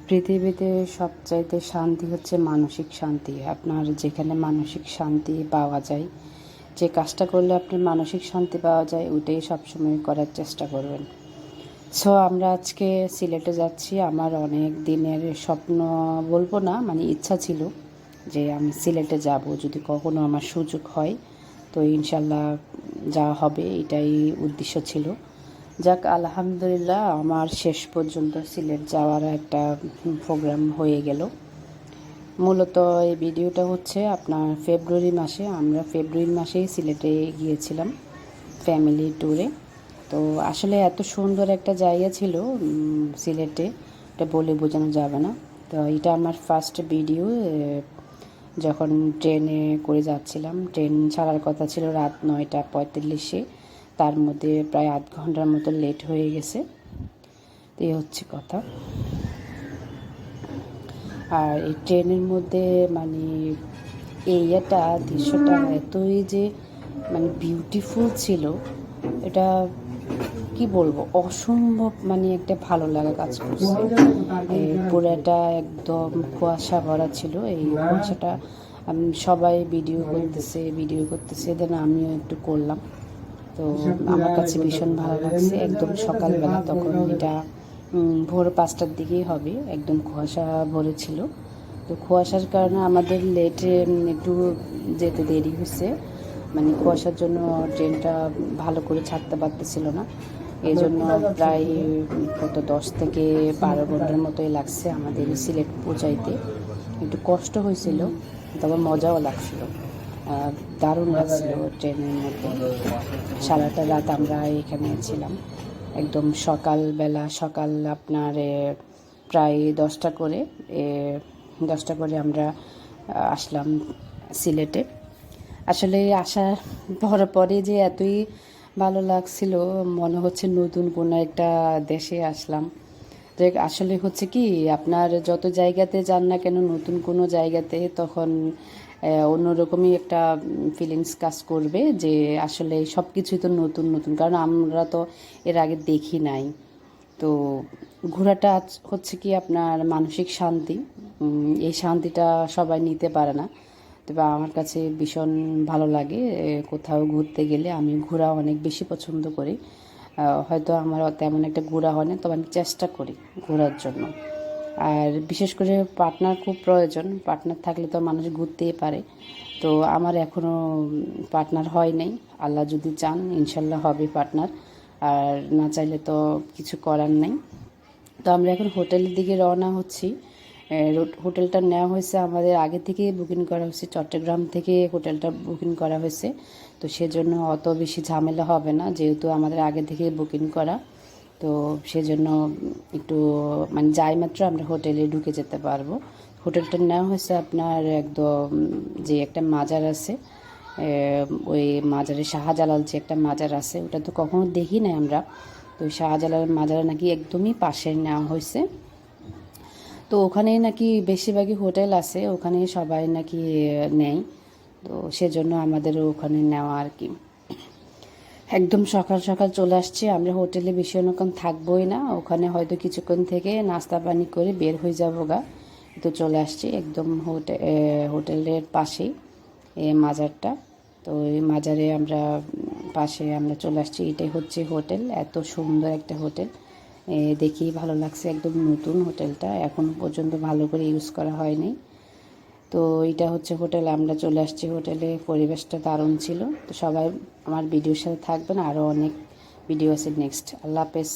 পৃথিবীতে সবচাইতে শান্তি হচ্ছে মানসিক শান্তি। আপনার যেখানে মানসিক শান্তি পাওয়া যায়, যে কাজটা করলে আপনার মানসিক শান্তি পাওয়া যায়, ওইটাই সবসময় করার চেষ্টা করবেন। সো আমরা আজকে সিলেটে যাচ্ছি। আমার অনেক দিনের স্বপ্ন বলবো না, মানে ইচ্ছা ছিল যে আমি সিলেটে যাব, যদি কখনো আমার সুযোগ হয় তো ইনশাল্লাহ যাওয়া হবে, এটাই উদ্দেশ্য ছিল। যাক, আলহামদুলিল্লাহ আমার শেষ পর্যন্ত সিলেট যাওয়ার একটা প্রোগ্রাম হয়ে গেল। মূলত এই ভিডিওটা হচ্ছে আপনার আমরা ফেব্রুয়ারি মাসেই সিলেটে গিয়েছিলাম ফ্যামিলি ট্যুরে। তো আসলে এত সুন্দর একটা জায়গা ছিল সিলেটে, এটা বলে বোঝানো যাবে না। তো এটা আমার ফার্স্ট ভিডিও। যখন ট্রেনে করে যাচ্ছিলাম, ট্রেন ছাড়ার কথা ছিল রাত 9টা 45-এ, তার মধ্যে প্রায় আধ ঘন্টার মতো লেট হয়ে গেছে। তো এই হচ্ছে কথা। আর এই ট্রেনের মধ্যে মানে দৃশ্যটা এতই যে মানে বিউটিফুল ছিল, এটা কি বলবো, অসম্ভব মানে একটা ভালো লাগা কাজ করছে। পুরাটা একদম কুয়াশা ভরা ছিল। এই কুয়াশাটা সবাই ভিডিও করতেছে দেন আমিও একটু করলাম। তো আমার কাছে ভীষণ ভালো লাগছে। একদম সকালবেলা, তখন এটা ভোর 5টার দিকেই হবে, একদম কুয়াশা ভরে ছিল। তো কুয়াশার কারণে আমাদের লেটে একটু যেতে দেরি হয়েছে, মানে কুয়াশার জন্য ট্রেনটা ভালো করে ছাড়তে পারতেছিল না। এই জন্য প্রায় 10 থেকে 12 ঘন্টার মতোই লাগছে আমাদের সিলেট পৌঁছাইতে। একটু কষ্ট হয়েছিল, তবে মজাও লাগছিল। দারুণ লাগছিল ট্রেনের মধ্যে। সারাটা রাত আমরা এখানে ছিলাম। একদম সকাল আপনার প্রায় 10টা করে আমরা আসলাম সিলেটে। আসলে আসার পরে যে এতই ভালো লাগছিল, মনে হচ্ছে নতুন কোনো একটা দেশে আসলাম। যে আসলে হচ্ছে কি, আপনার যত জায়গাতে যান না কেন, নতুন কোনো জায়গাতে, তখন অন্যরকমই একটা ফিলিংস কাজ করবে যে আসলে সব কিছুই তো নতুন নতুন, কারণ আমরা তো এর আগে দেখি নাই। তো ঘোরাটা হচ্ছে কি আপনার মানসিক শান্তি। এই শান্তিটা সবাই নিতে পারে না, তবে আমার কাছে ভীষণ ভালো লাগে। কোথাও ঘুরতে গেলে আমি ঘোরা অনেক বেশি পছন্দ করি। হয়তো আমার তেমন একটা ঘোরা হয় না, তবে আমি চেষ্টা করি ঘোরার জন্য। আর বিশেষ করে পার্টনার খুব প্রয়োজন। পার্টনার থাকলে তো মানুষ ঘুরতেই পারে। তো আমার এখনও পার্টনার হয় নাই। আল্লাহ যদি চান ইনশাল্লাহ হবে পার্টনার, আর না চাইলে তো কিছু করার নাই। তো আমরা এখন হোটেলের দিকে রওনা হচ্ছি। হোটেলটা নেওয়া হয়েছে আমাদের আগে থেকে বুকিং করা হয়েছে, চট্টগ্রাম থেকে হোটেলটা বুকিং করা হয়েছে। তো সেজন্য অত বেশি ঝামেলা হবে না, যেহেতু আমাদের আগে থেকে বুকিং করা। তো সেজন্য একটু মানে যাই মাত্র আমরা হোটেলে ঢুকে যেতে পারবো। হোটেলটা নেওয়া হয়েছে আপনার একদম যে একটা মাজার আছে, ওই মাজারে শাহজালাল যে একটা মাজার আছে, ওটা তো কখনো দেখি নাই আমরা। তো শাহজালাল মাজার নাকি একদমই পাশে নেওয়া হয়েছে। তো ওখানে নাকি বেশিরভাগই হোটেল আছে, ওখানে সবাই নাকি নেয়। তো সেজন্য আমাদেরও ওখানে নেওয়া আর কি। একদম সকাল সকাল চলে আসছি আমরা হোটেলে, বেশি অনেকক্ষণ থাকবোই না ওখানে, হয়তো কিছুক্ষণ থেকে নাস্তা পানি করে বের হয়ে যাবো গা। তো চলে আসছি একদম হোটেলের পাশেই মাজারটা। তো এই মাজারে পাশে আমরা চলে আসছি। এটাই হচ্ছে হোটেল, এত সুন্দর একটা হোটেল। দেখেই ভালো লাগছে, একদম নতুন হোটেলটা, এখনও পর্যন্ত ভালো করে ইউজ করা হয়নি। তো এটা হচ্ছে হোটেল, আমরা চলে আসছি হোটেলে। পরিবেশটা দারুণ ছিল। তো সবাই আমার ভিডিওর সাথে থাকবেন, আরও অনেক ভিডিও আছে নেক্সট। আল্লাহ হাফেজ।